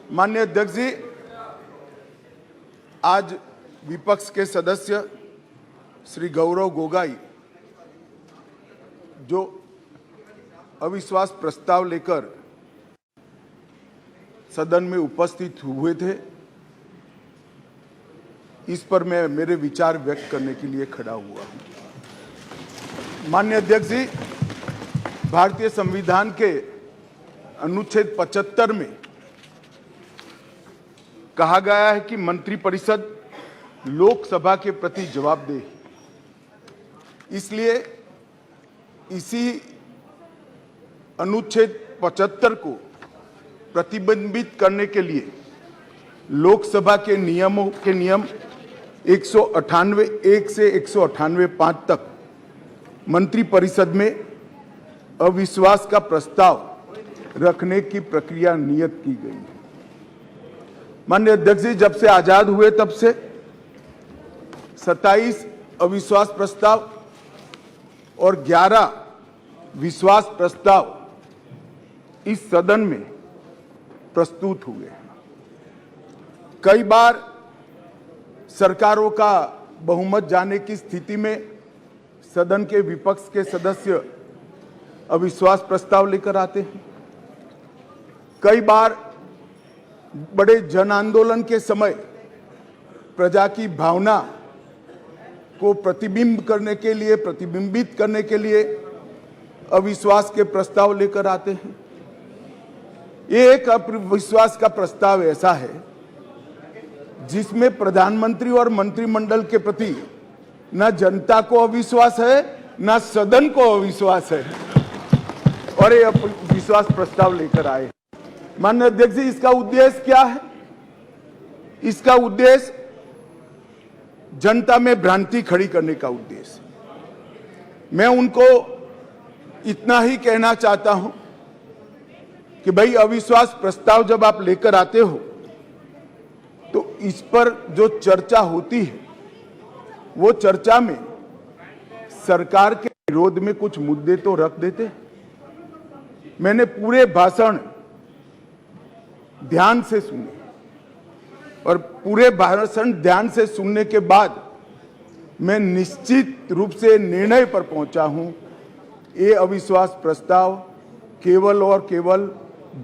माननीय अध्यक्ष जी, आज विपक्ष के सदस्य श्री गौरव गोगाई जो अविश्वास प्रस्ताव लेकर सदन में उपस्थित हुए थे, इस पर मैं मेरे विचार व्यक्त करने के लिए खड़ा हुआ हूं। माननीय अध्यक्ष जी, भारतीय संविधान के अनुच्छेद 75 में कहा गया है कि मंत्रिपरिषद लोकसभा के प्रति जवाबदेह है। इसलिए इसी अनुच्छेद 75 को प्रतिबंधित करने के लिए लोकसभा के नियम 198(1) से 198(5) तक मंत्रिपरिषद में अविश्वास का प्रस्ताव रखने की प्रक्रिया नियत की गई है। माननीय अध्यक्ष जी, जब से आजाद हुए तब से 27 अविश्वास प्रस्ताव और 11 विश्वास प्रस्ताव इस सदन में प्रस्तुत हुए हैं। कई बार सरकारों का बहुमत जाने की स्थिति में सदन के विपक्ष के सदस्य अविश्वास प्रस्ताव लेकर आते हैं। कई बार बड़े जन आंदोलन के समय प्रजा की भावना को प्रतिबिंबित करने के लिए अविश्वास के प्रस्ताव लेकर आते हैं। ये एक अविश्वास का प्रस्ताव ऐसा है जिसमें प्रधानमंत्री और मंत्रिमंडल के प्रति न जनता को अविश्वास है, न सदन को अविश्वास है, और ये विश्वास प्रस्ताव लेकर आए। माननीय अध्यक्ष जी, इसका उद्देश्य क्या है? इसका उद्देश्य जनता में भ्रांति खड़ी करने का उद्देश्य। मैं उनको इतना ही कहना चाहता हूं कि भाई, अविश्वास प्रस्ताव जब आप लेकर आते हो तो इस पर जो चर्चा होती है वो चर्चा में सरकार के विरोध में कुछ मुद्दे तो रख देते हैं। मैंने पूरे भाषण ध्यान से सुने और पूरे भाषण ध्यान से सुनने के बाद मैं निश्चित रूप से निर्णय पर पहुंचा हूं, ये अविश्वास प्रस्ताव केवल और केवल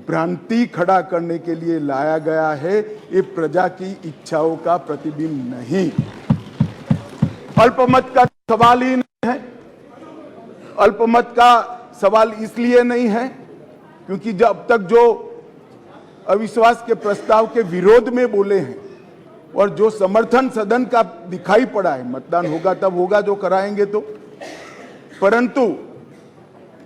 भ्रांति खड़ा करने के लिए लाया गया है। ये प्रजा की इच्छाओं का प्रतिबिंब नहीं। अल्पमत का सवाल ही नहीं है। अल्पमत का सवाल इसलिए नहीं है क्योंकि जब तक जो अविश्वास के प्रस्ताव के विरोध में बोले हैं और जो समर्थन सदन का दिखाई पड़ा है, मतदान होगा तब होगा जो कराएंगे तो, परंतु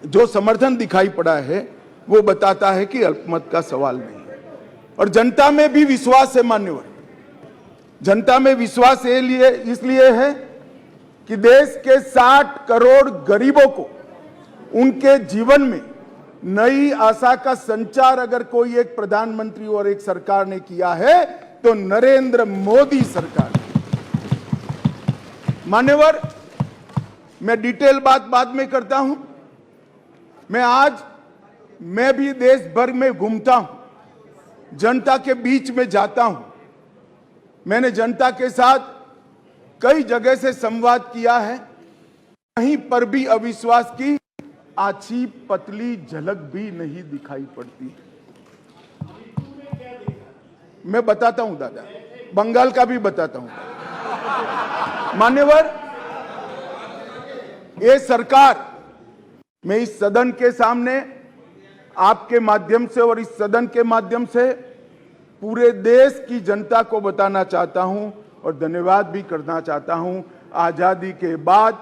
जो समर्थन दिखाई पड़ा है वो बताता है कि अल्पमत का सवाल नहीं है। और जनता में भी विश्वास है मान्यवर। जनता में विश्वास इसलिए है कि देश के 60 करोड़ गरीबों को उनके जीवन में नई आशा का संचार अगर कोई एक प्रधानमंत्री और एक सरकार ने किया है तो नरेंद्र मोदी सरकार। मान्यवर, मैं डिटेल बात बाद में करता हूं। मैं भी देश भर में घूमता हूं, जनता के बीच में जाता हूं। मैंने जनता के साथ कई जगह से संवाद किया है। कहीं पर भी अविश्वास की आछी पतली झलक भी नहीं दिखाई पड़ती। मैं बताता हूं दादा, बंगाल का भी बताता हूं। मान्यवर, ये सरकार, मैं इस सदन के सामने आपके माध्यम से और इस सदन के माध्यम से पूरे देश की जनता को बताना चाहता हूं और धन्यवाद भी करना चाहता हूं। आजादी के बाद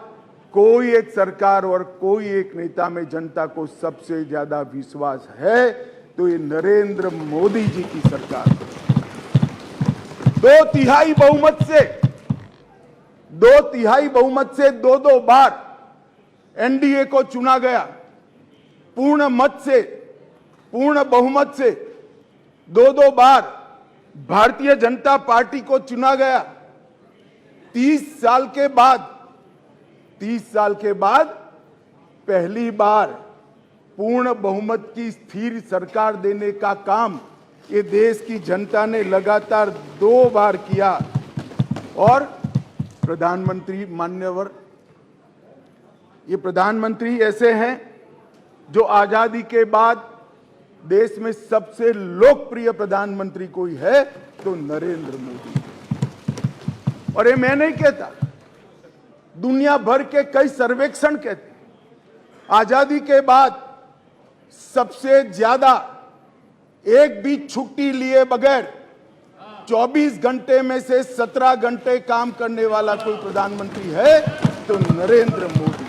कोई एक सरकार और कोई एक नेता में जनता को सबसे ज्यादा विश्वास है तो ये नरेंद्र मोदी जी की सरकार। 2/3 बहुमत से दो बार एनडीए को चुना गया। पूर्ण बहुमत से दो बार भारतीय जनता पार्टी को चुना गया। 30 साल के बाद पहली बार पूर्ण बहुमत की स्थिर सरकार देने का काम ये देश की जनता ने लगातार 2 बार किया। और प्रधानमंत्री मान्यवर, ये प्रधानमंत्री ऐसे हैं जो आजादी के बाद देश में सबसे लोकप्रिय प्रधानमंत्री कोई है तो नरेंद्र मोदी। और ये मैं नहीं कहता, दुनिया भर के कई सर्वेक्षण कहते हैं आजादी के बाद सबसे ज्यादा एक भी छुट्टी लिए बगैर 24 घंटे में से 17 घंटे काम करने वाला कोई प्रधानमंत्री है तो नरेंद्र मोदी।